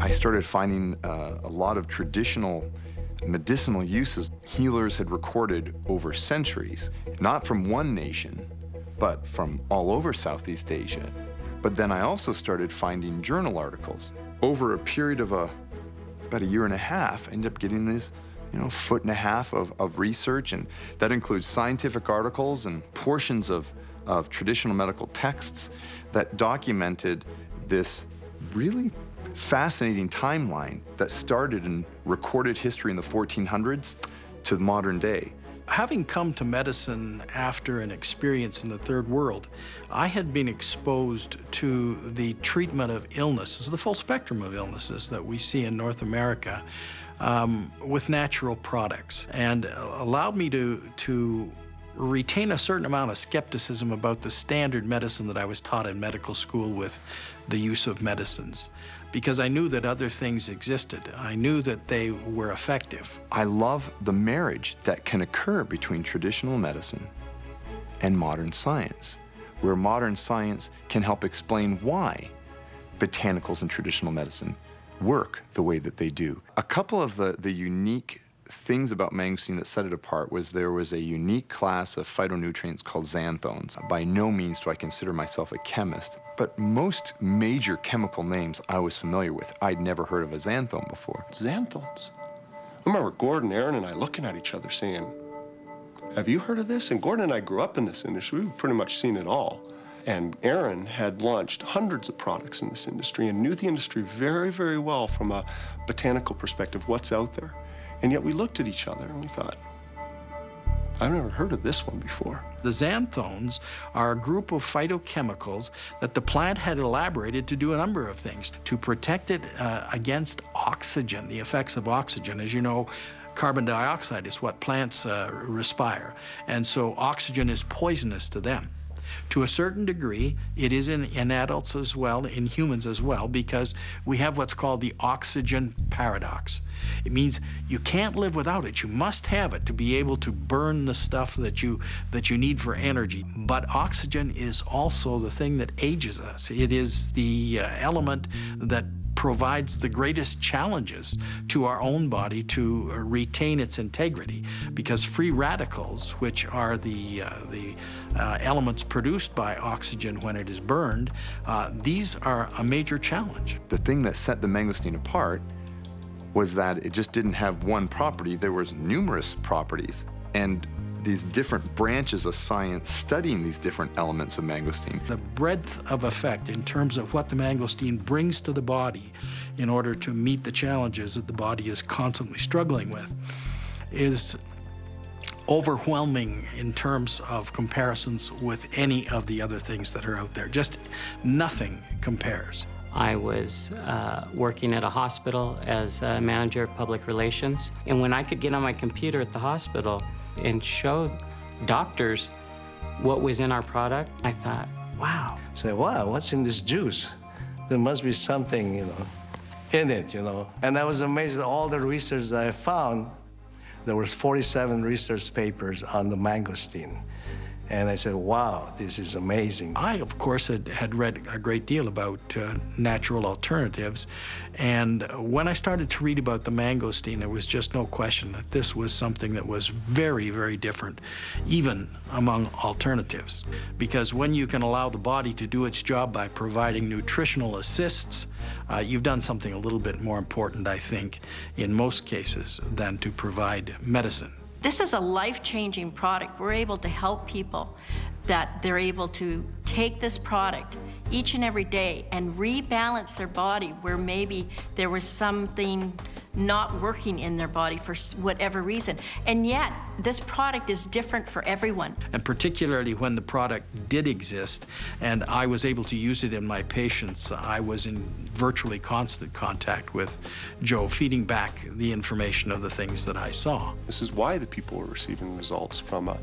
I started finding a lot of traditional medicinal uses healers had recorded over centuries, not from one nation, but from all over Southeast Asia. But then I also started finding journal articles. Over a period of about a year and a half, I ended up getting this, foot and a half of research, and that includes scientific articles and portions of traditional medical texts that documented this really fascinating timeline that started in recorded history in the 1400s to modern day. Having come to medicine after an experience in the Third World, I had been exposed to the treatment of illnesses, the full spectrum of illnesses that we see in North America, with natural products, and allowed me to retain a certain amount of skepticism about the standard medicine that I was taught in medical school with the use of medicines, because I knew that other things existed. I knew that they were effective. I love the marriage that can occur between traditional medicine and modern science, where modern science can help explain why botanicals and traditional medicine work the way that they do. A couple of the unique things about mangosteen that set it apart was there was a unique class of phytonutrients called xanthones. By no means do I consider myself a chemist, but most major chemical names I was familiar with. I'd never heard of a xanthone before. Xanthones. I remember Gordon, Aaron, and I looking at each other saying, have you heard of this? And Gordon and I grew up in this industry. We've pretty much seen it all. And Aaron had launched hundreds of products in this industry and knew the industry very, very well from a botanical perspective, what's out there. And yet we looked at each other and we thought, I've never heard of this one before. The xanthones are a group of phytochemicals that the plant had elaborated to do a number of things. To protect it against oxygen, the effects of oxygen. As you know, carbon dioxide is what plants respire, and so oxygen is poisonous to them. To a certain degree, it is in adults as well, in humans as well, because we have what's called the oxygen paradox. It means you can't live without it. You must have it to be able to burn the stuff that you need for energy. But oxygen is also the thing that ages us. It is the element that provides the greatest challenges to our own body to retain its integrity, because free radicals, which are the elements produced by oxygen when it is burned, these are a major challenge. The thing that set the mangosteen apart was that it just didn't have one property. There was numerous properties, and these different branches of science studying these different elements of mangosteen. The breadth of effect in terms of what the mangosteen brings to the body in order to meet the challenges that the body is constantly struggling with is overwhelming in terms of comparisons with any of the other things that are out there. Just nothing compares. I was working at a hospital as a manager of public relations, and when I could get on my computer at the hospital and show doctors what was in our product, I thought, wow. So, wow, what's in this juice? There must be something, in it, And I was amazed at all the research that I found. There was 47 research papers on the mangosteen. And I said, wow, this is amazing. I, of course, had read a great deal about natural alternatives. And when I started to read about the mangosteen, there was just no question that this was something that was very, very different, even among alternatives. Because when you can allow the body to do its job by providing nutritional assists, you've done something a little bit more important, I think, in most cases, than to provide medicine. This is a life-changing product. We're able to help people that they're able to take this product each and every day and rebalance their body where maybe there was something not working in their body for whatever reason. And yet, this product is different for everyone. And particularly when the product did exist and I was able to use it in my patients, I was in virtually constant contact with Joe, feeding back the information of the things that I saw. This is why the people were receiving results from a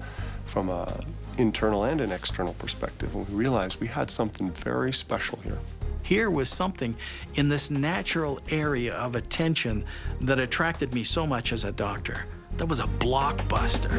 internal and an external perspective, and we realized we had something very special here. Here was something in this natural area of attention that attracted me so much as a doctor. That was a blockbuster.